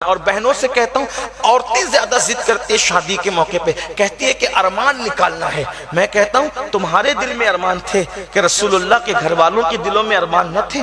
اور بہنوں سے کہتا ہوں، عورتیں زیادہ ضد کرتی ہیں شادی کے موقع پہ، کہتی ہے کہ ارمان نکالنا ہے۔ میں کہتا ہوں تمہارے دل میں ارمان تھے کہ رسول اللہ کے گھر والوں کے دلوں میں ارمان نہ تھے؟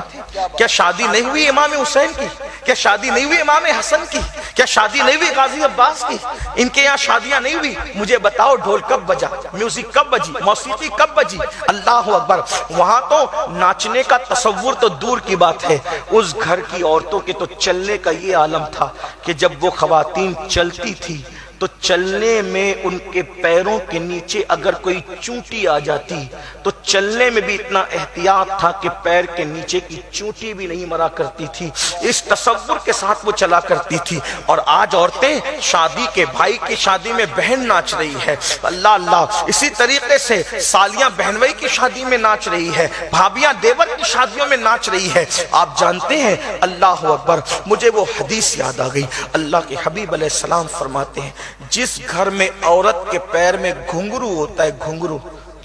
کیا شادی نہیں ہوئی امام حسین کی؟ کیا شادی نہیں ہوئی امام حسن کی؟ کیا شادی نہیں ہوئی غازی عباس کی؟ ان کے یہاں شادیاں نہیں ہوئی؟ مجھے بتاؤ ڈھول کب بجا، میوزک کب بجی، موسیقی کب بجی؟ اللہ اکبر۔ وہاں تو ناچنے کا تصور تو دور کی بات ہے، اس گھر کی عورتوں کے تو چلنے کا یہ عالم تھا کہ جب وہ خواتین چلتی تھی تو چلنے میں ان کے پیروں کے نیچے اگر کوئی چونٹی آ جاتی تو چلنے میں بھی اتنا احتیاط تھا کہ پیر کے نیچے کی چونٹی بھی نہیں مرا کرتی تھی۔ اس تصور کے ساتھ وہ چلا کرتی تھی۔ اور آج عورتیں شادی کے، بھائی کی شادی میں بہن ناچ رہی ہے، اللہ اللہ۔ اسی طریقے سے سالیاں بہنوئی کی شادی میں ناچ رہی ہے، بھابیاں دیور کی شادیوں میں ناچ رہی ہے۔ آپ جانتے ہیں، اللہ اکبر، مجھے وہ حدیث یاد آ گئی۔ اللہ کے حبیب علیہ السلام فرماتے ہیں جس گھر میں عورت کے پیر میں گھنگرو ہوتا ہے،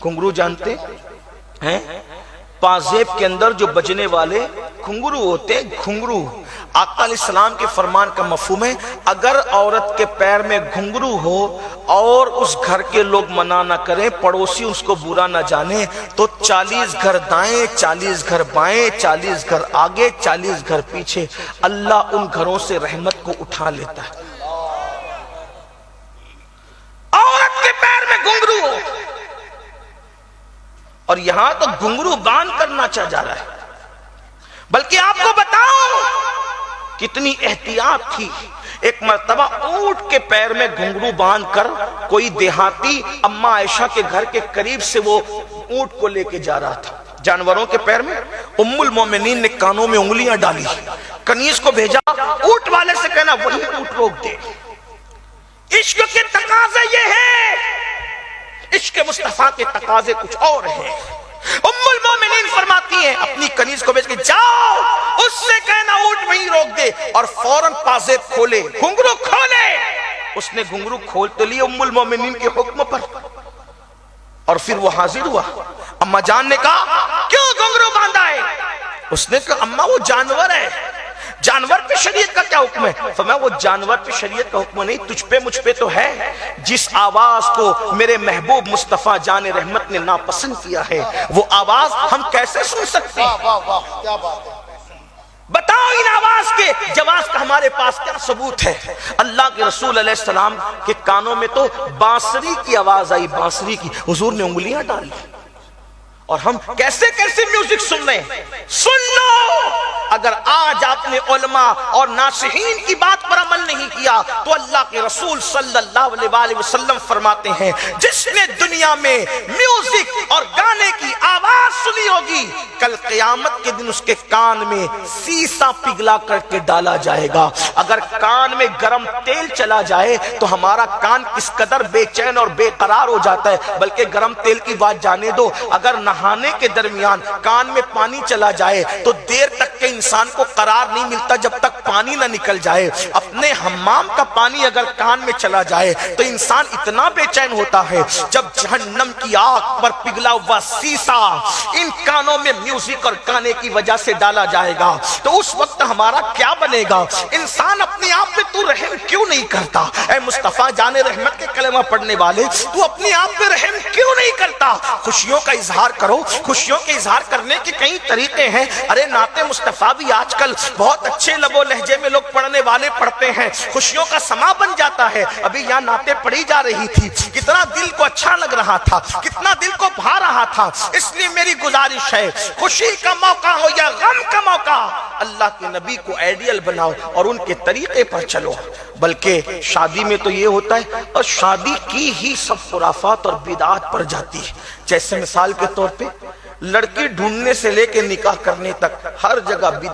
گھنگرو جانتے ہیں؟ پازیب کے اندر جو بجنے والے گھنگرو ہوتے ہیں، گھنگرو۔ آقا علیہ السلام کے فرمان کا مفہوم ہے اگر عورت کے پیر میں گھنگرو ہو اور اس گھر کے لوگ منع نہ کریں، پڑوسی اس کو برا نہ جانے، تو 40 گھر دائیں، 40 گھر بائیں، 40 گھر آگے، 40 گھر پیچھے، اللہ ان گھروں سے رحمت کو اٹھا لیتا ہے۔ گھنگرو، اور یہاں تو گھنگرو باندھ کر ناچا جا رہا ہے۔ بلکہ آپ کو بتاؤں کتنی احتیاط تھی۔ ایک مرتبہ اونٹ کے پیر میں گھنگرو باندھ کر کوئی دیہاتی اماں عائشہ کے گھر کے قریب سے وہ اونٹ کو لے کے جا رہا تھا جانوروں کے پیر میں۔ ام المومنین نے کانوں میں انگلیاں ڈالی، کنیز کو بھیجا، اونٹ والے سے کہنا وہی اونٹ روک دے۔ عشق کے تقاضے یہ ہیں، عشق مصطفیٰ کے تقاضے کچھ اور ہیں۔ ام المومنین فرماتی ہیں اپنی کنیز کو بھیج کے جاؤ اس سے کہنا اونٹ وہیں روک دے، اور فوراً پازیب کھولے، گھنگرو کھولے۔ اس نے گھنگرو کھول تو لیے ام المومنین کے حکم پر، اور پھر وہ حاضر ہوا۔ اماں جان نے کہا کیوں گھنگرو باندھا ہے؟ اس نے کہا اماں وہ جانور ہے، جانور پہ شریعت کا کیا حکم ہے؟ فرمایا وہ جانور پہ شریعت کا حکم نہیں، تجھ پہ مجھ پہ تو ہے۔ جس آواز کو میرے محبوب مصطفیٰ جان رحمت نے ناپسند کیا ہے وہ آواز ہم کیسے سن سکتے ہیں؟ کیا بات ہے؟ بتاؤ ان آواز کے جواز کا ہمارے پاس کیا ثبوت ہے؟ اللہ کے رسول علیہ السلام کے کانوں میں تو بانسری کی آواز آئی، بانسری کی، حضور نے انگلیاں ڈالی، اور ہم کیسے کیسے میوزک سن رہے ہیں۔ سن لو، اگر آج آپ نے علماء اور ناصحین کی بات پر عمل نہیں کیا تو اللہ کے رسول صلی اللہ علیہ وآلہ وسلم فرماتے ہیں جس نے دنیا میں میوزک اور گانے کی آواز سنی ہوگی کل قیامت کے دن اس کے کان میں سیسا پگھلا کر کے ڈالا جائے گا۔ اگر کان میں گرم تیل چلا جائے تو ہمارا کان کس قدر بے چین اور بے قرار ہو جاتا ہے، بلکہ گرم تیل کی بات جانے دو، اگر نہانے کے درمیان کان میں پانی چلا جائے تو دیر تک کے انسان کو قرار نہیں ملتا جب تک پانی نہ نکل جائے۔ اپنے حمام کا پانی اگر کان میں چلا جائے تو انسان اتنا بے چین ہوتا ہے۔ جب جہنم کی آگ پر پگھلا ہوا سیسا ان کانوں میں میوزک اور گانے کی وجہ سے ڈالا جائے گا تو اس وقت ہمارا کیا بنے گا؟ انسان اپنے آپ پہ تو رحم کیوں نہیں کرتا؟ اے مصطفیٰ جان رحمت کے کلمہ پڑھنے والے، تو اپنے آپ پہ رحم کیوں نہیں کرتا؟ خوشیوں کا اظہار کرو، خوشیوں کے اظہار کرنے کے کئی طریقے ہیں۔ ارے نعت مصطفیٰ بھی آج کل بہت اچھے لب و لہجے میں لوگ پڑھنے والے پڑھتے ہیں، خوشیوں کا سما بن جاتا ہے۔ ابھی یہاں نعتیں پڑھی جا رہی تھی، کتنا دل کو اچھا لگ رہا تھا، کتنا دل کو بھا رہا تھا۔ اس لیے میری گزارش ہے خوشی کا موقع ہو یا غم کا موقع، اللہ کے نبی کو آئیڈیل بناؤ اور ان کے طریقے پر چلو۔ بلکہ شادی میں تو یہ ہوتا ہے، اور شادی کی ہی سب خرافات اور بدعات پر جاتی ہے۔ جیسے مثال کے طور پہ لڑکی ڈھونڈنے سے لے کے نکاح کرنے تک ہر جگہ بدعت